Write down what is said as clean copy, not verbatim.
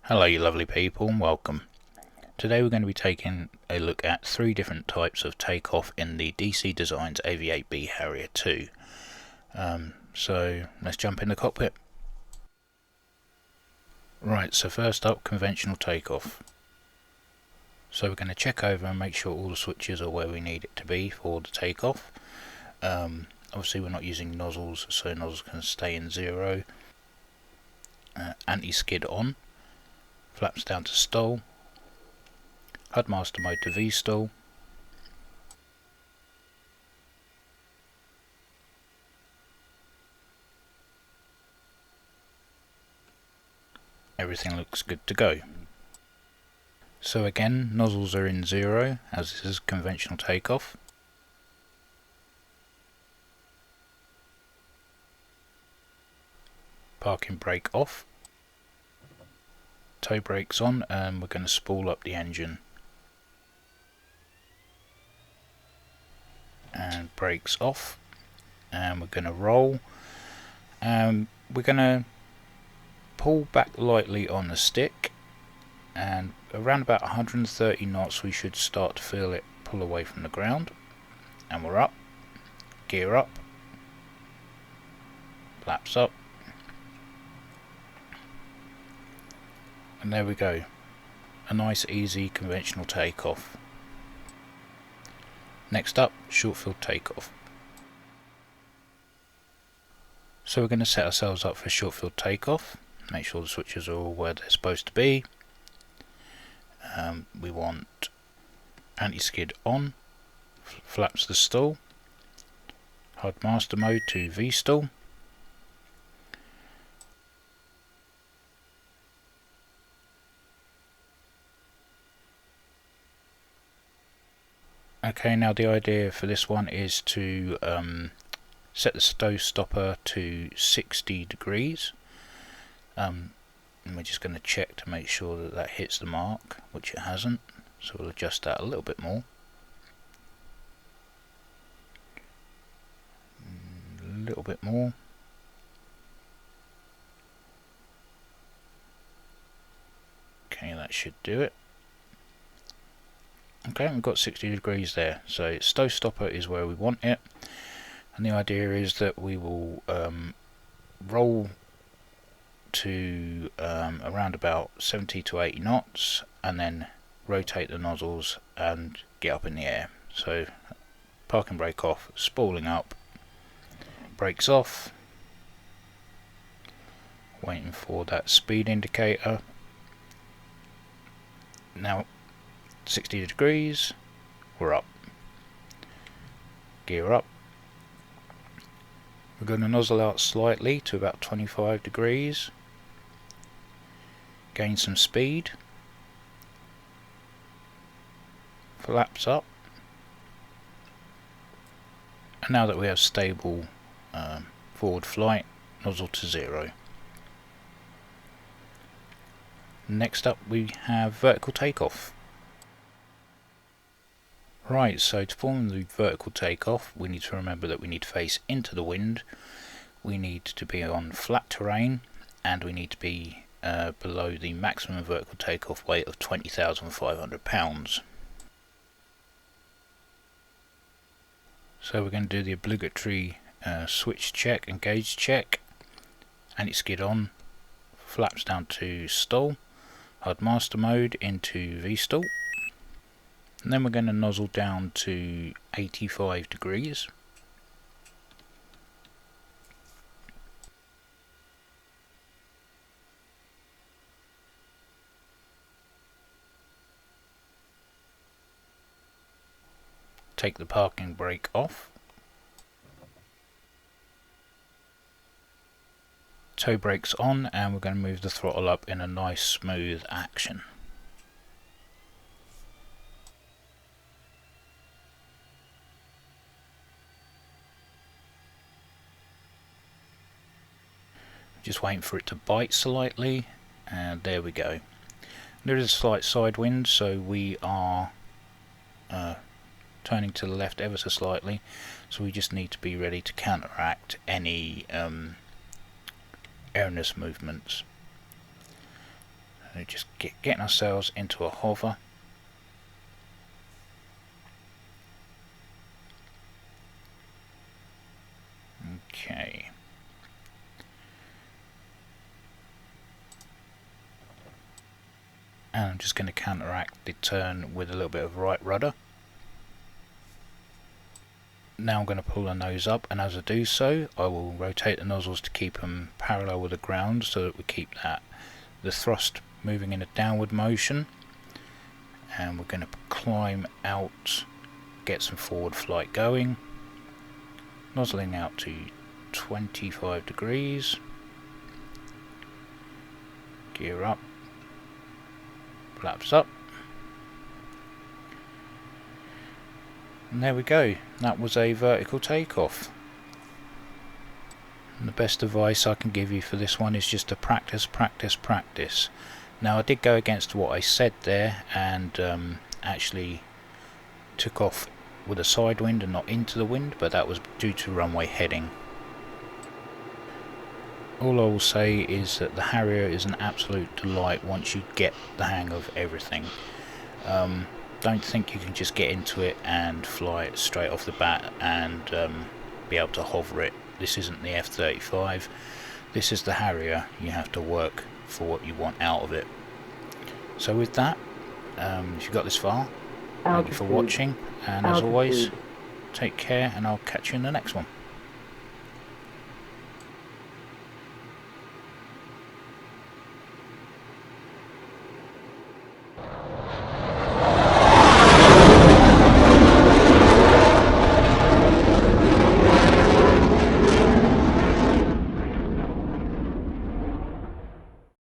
Hello you lovely people and welcome. Today we're going to be taking a look at three different types of takeoff in the DC Designs AV-8B Harrier 2. So let's jump in the cockpit. Right, so first up, conventional takeoff. So we're going to check over and make sure all the switches are where we need it to be for the takeoff. Obviously we're not using nozzles, so nozzles can stay in zero. Anti-skid on. Flaps down to stall, HUD master mode to V-stall, everything looks good to go. So again, nozzles are in zero as this is conventional takeoff. Parking brake off. Toe brakes on, and we're going to spool up the engine. And brakes off, and we're going to roll. We're going to pull back lightly on the stick, and around about 130 knots we should start to feel it pull away from the ground. And we're up, gear up, flaps up. And there we go, a nice easy conventional takeoff. Next up, short field takeoff. So we're going to set ourselves up for short field takeoff, make sure the switches are all where they're supposed to be. We want anti-skid on, flaps to stall, HUD master mode to V-stall. Okay, now the idea for this one is to set the stow stopper to 60 degrees. And we're just going to check to make sure that that hits the mark, which it hasn't. So we'll adjust that a little bit more. A little bit more. Okay, that should do it. Okay, we've got 60 degrees there, so stow stopper is where we want it, and the idea is that we will roll to around about 70 to 80 knots and then rotate the nozzles and get up in the air. So parking brake off, spooling up, brakes off, waiting for that speed indicator. Now 60 degrees, we're up, gear up. We're going to nozzle out slightly to about 25 degrees, gain some speed, flaps up, and now that we have stable forward flight, nozzle to zero. Next up we have vertical takeoff. Right, so to form the vertical takeoff we need to remember that we need to face into the wind, we need to be on flat terrain, and we need to be below the maximum vertical takeoff weight of 20,500 pounds. So we're going to do the obligatory switch check and gauge check, anti-skid on, flaps down to stall, HUD master mode into V-stall. And then we're going to nozzle down to 85 degrees. Take the parking brake off. Toe brakes on, and we're going to move the throttle up in a nice smooth action. Just waiting for it to bite slightly, and there we go. There is a slight side wind, so we are turning to the left ever so slightly, so we just need to be ready to counteract any airness movements. So just getting ourselves into a hover. Okay. And I'm just going to counteract the turn with a little bit of right rudder. Now I'm going to pull the nose up, and as I do so I will rotate the nozzles to keep them parallel with the ground, so that we keep the thrust moving in a downward motion. And we're going to climb out, get some forward flight going, nozzling out to 25 degrees, gear up, flaps up, and there we go. That was a vertical takeoff. And the best advice I can give you for this one is just to practice, practice, practice. Now I did go against what I said there, and actually took off with a side wind and not into the wind, but that was due to runway heading. All I will say is that the Harrier is an absolute delight once you get the hang of everything. Don't think you can just get into it and fly it straight off the bat and be able to hover it. This isn't the F-35, this is the Harrier. You have to work for what you want out of it. So with that, if you got this far, thank you for watching, and as always, take care, and I'll catch you in the next one.